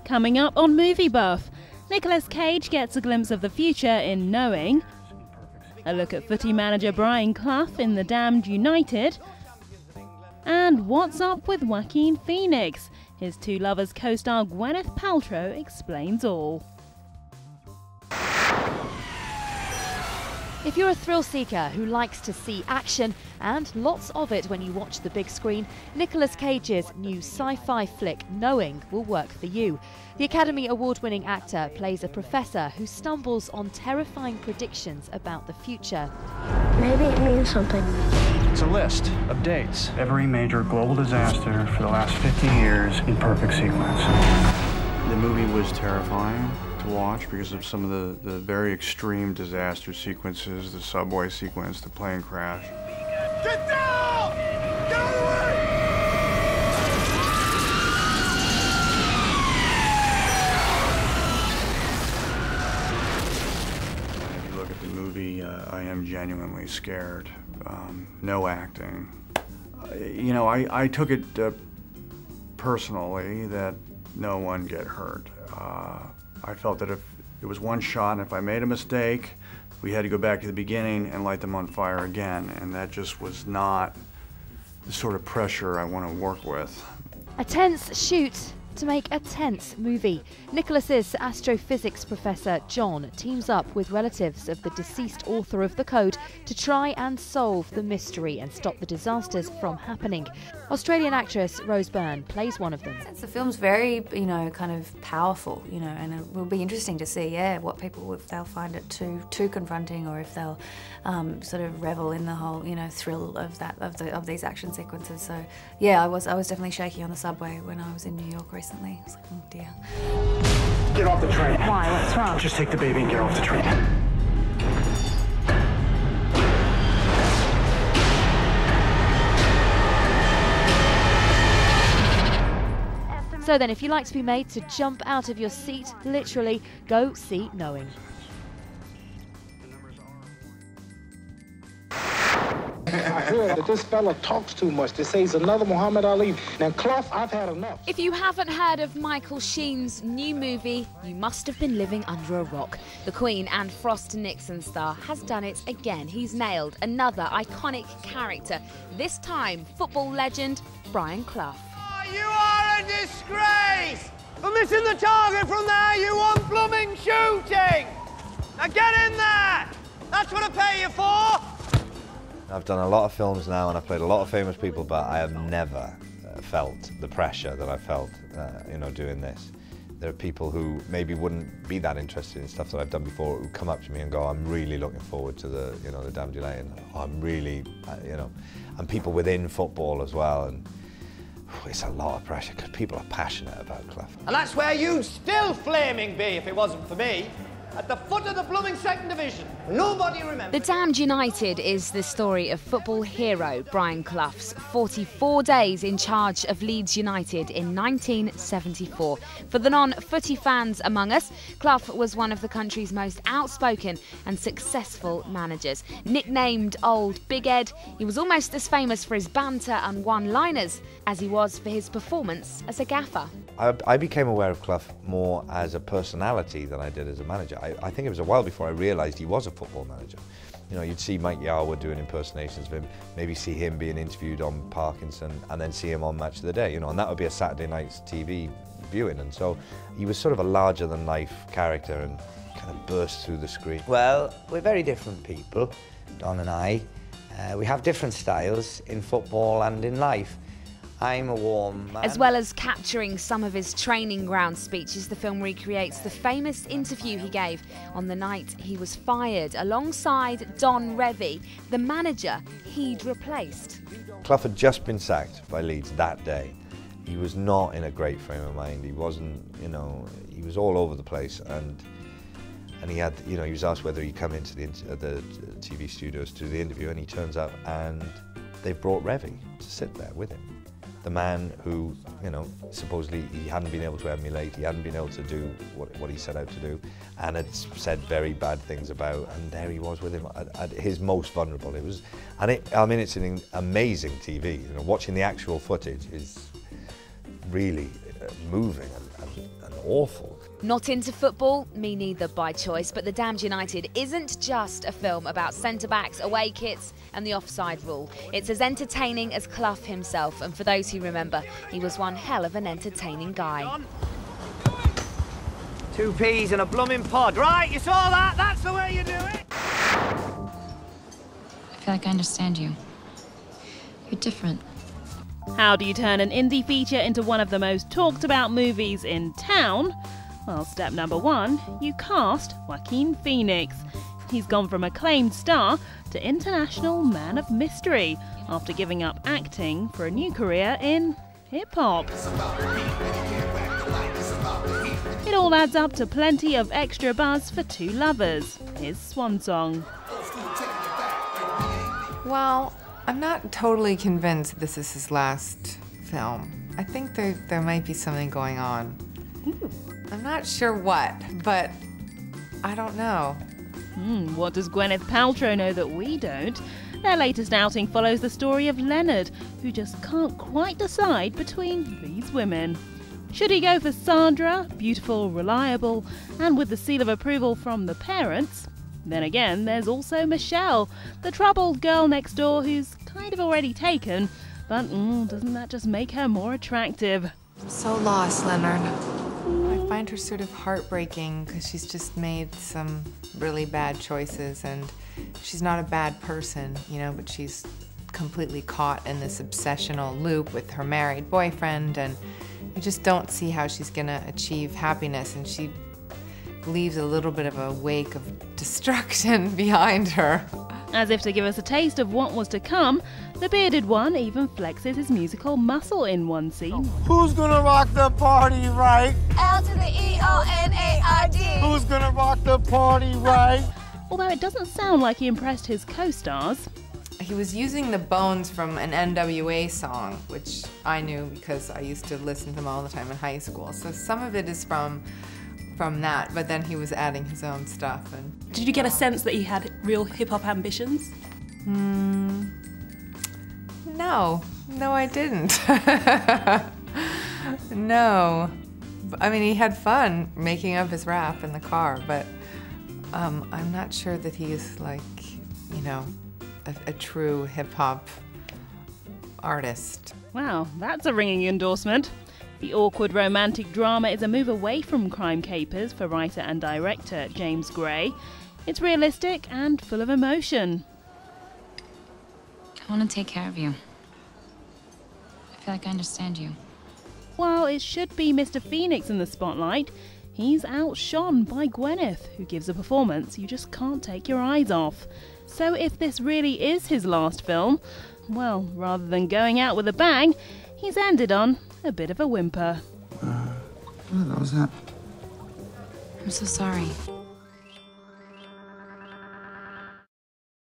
Coming up on MovieBuff, Nicolas Cage gets a glimpse of the future in Knowing, a look at footy manager Brian Clough in The Damned United, and what's up with Joaquin Phoenix? His Two Lovers co-star Gwyneth Paltrow explains all. If you're a thrill seeker who likes to see action, and lots of it when you watch the big screen, Nicolas Cage's new sci-fi flick Knowing will work for you. The Academy Award-winning actor plays a professor who stumbles on terrifying predictions about the future. Maybe it means something. It's a list of dates. Every major global disaster for the last 50 years in perfect sequence. The movie was terrifying to watch because of some of the very extreme disaster sequences, the subway sequence, the plane crash. Get down! Get out of the way! If you look at the movie, I am genuinely scared. No acting. You know, I took it personally that no one get hurt. I felt that if it was one shot and if I made a mistake, we had to go back to the beginning and light them on fire again, and that just was not the sort of pressure I want to work with. A tense shoot to make a tense movie. Nicholas's astrophysics professor John teams up with relatives of the deceased author of the code to try and solve the mystery and stop the disasters from happening. Australian actress Rose Byrne plays one of them. The film's very, kind of powerful, and it will be interesting to see, what people, if they'll find it too confronting, or if they'll sort of revel in the whole, thrill of these action sequences. So, I was definitely shaky on the subway when I was in New York recently. I was like, oh dear. Get off the train. Why? What's wrong? Just take the baby and get off the train. So then, if you like to be made to jump out of your seat, literally, go see Knowing. I heard that this fella talks too much. They say he's another Muhammad Ali. Now, Clough, I've had enough. If you haven't heard of Michael Sheen's new movie, you must have been living under a rock. The Queen and Frost Nixon star has done it again. He's nailed another iconic character, this time football legend Brian Clough. You are a disgrace! For missing the target from there, you want blooming shooting! Now get in there! That's what I pay you for! I've done a lot of films now and I've played a lot of famous people, but I have never felt the pressure that I felt, doing this. There are people who maybe wouldn't be that interested in stuff that I've done before who come up to me and go, I'm really looking forward to the Damned United, and I'm really, and people within football as well. And it's a lot of pressure because people are passionate about Clough. And that's where you'd still flaming be if it wasn't for me. At the foot of the blooming second division. Nobody remembers. The Damned United is the story of football hero Brian Clough's 44 days in charge of Leeds United in 1974. For the non-footy fans among us, Clough was one of the country's most outspoken and successful managers. Nicknamed Old Big Ed, he was almost as famous for his banter and one-liners as he was for his performance as a gaffer. I became aware of Clough more as a personality than I did as a manager. I think it was a while before I realised he was a football manager. You'd see Mike Yarwood doing impersonations of him, maybe see him being interviewed on Parkinson, and then see him on Match of the Day, and that would be a Saturday night's TV viewing. And so he was sort of a larger-than-life character and kind of burst through the screen. Well, we're very different people, Don and I. We have different styles in football and in life. I'm a warm man. As well as capturing some of his training ground speeches, the film recreates the famous interview he gave on the night he was fired alongside Don Revie, the manager he'd replaced. Clough had just been sacked by Leeds that day. He was not in a great frame of mind. He wasn't, he was all over the place, and he had, he was asked whether he'd come into the TV studios to do the interview, and he turns up and they've brought Revie to sit there with him. The man who, supposedly he hadn't been able to emulate, he hadn't been able to do what he set out to do, and had said very bad things about, and there he was with him at his most vulnerable. It's an amazing TV. Watching the actual footage is really moving and and awful. Not into football? Me neither by choice, but The Damned United isn't just a film about centre-backs, away kits and the offside rule. It's as entertaining as Clough himself, and for those who remember, he was one hell of an entertaining guy. 2 peas in a blooming pod, right? You saw that? That's the way you do it! I feel like I understand you. You're different. How do you turn an indie feature into one of the most talked about movies in town? Well, step number 1, you cast Joaquin Phoenix. He's gone from acclaimed star to international man of mystery after giving up acting for a new career in hip-hop. It all adds up to plenty of extra buzz for two lovers. His swan song. Well, I'm not totally convinced this is his last film. I think there might be something going on. I'm not sure what, but I don't know. What does Gwyneth Paltrow know that we don't? Their latest outing follows the story of Leonard, who just can't quite decide between these women. Should he go for Sandra, beautiful, reliable, and with the seal of approval from the parents? Then again, there's also Michelle, the troubled girl next door who's kind of already taken, but doesn't that just make her more attractive? So lost, Leonard. I find her sort of heartbreaking because she's just made some really bad choices, and she's not a bad person, you know, but she's completely caught in this obsessional loop with her married boyfriend, and I just don't see how she's gonna achieve happiness, and she leaves a little bit of a wake of destruction behind her. As if to give us a taste of what was to come, the bearded one even flexes his musical muscle in one scene. Who's gonna rock the party right? L to the E-O-N-A-R-D. Who's gonna rock the party right? Although it doesn't sound like he impressed his co-stars. He was using the bones from an NWA song, which I knew because I used to listen to them all the time in high school. So some of it is from that, but then he was adding his own stuff. And did you get a sense that he had real hip-hop ambitions? No, I didn't. No. I mean, he had fun making up his rap in the car, but I'm not sure that he's like, you know, a true hip-hop artist. Wow, that's a ringing endorsement. The awkward romantic drama is a move away from crime capers for writer and director James Gray. It's realistic and full of emotion. I want to take care of you. I feel like I understand you. While it should be Mr. Phoenix in the spotlight, he's outshone by Gwyneth, who gives a performance you just can't take your eyes off. So if this really is his last film, well, rather than going out with a bang, he's ended on a bit of a whimper. What the hell was that? I'm so sorry.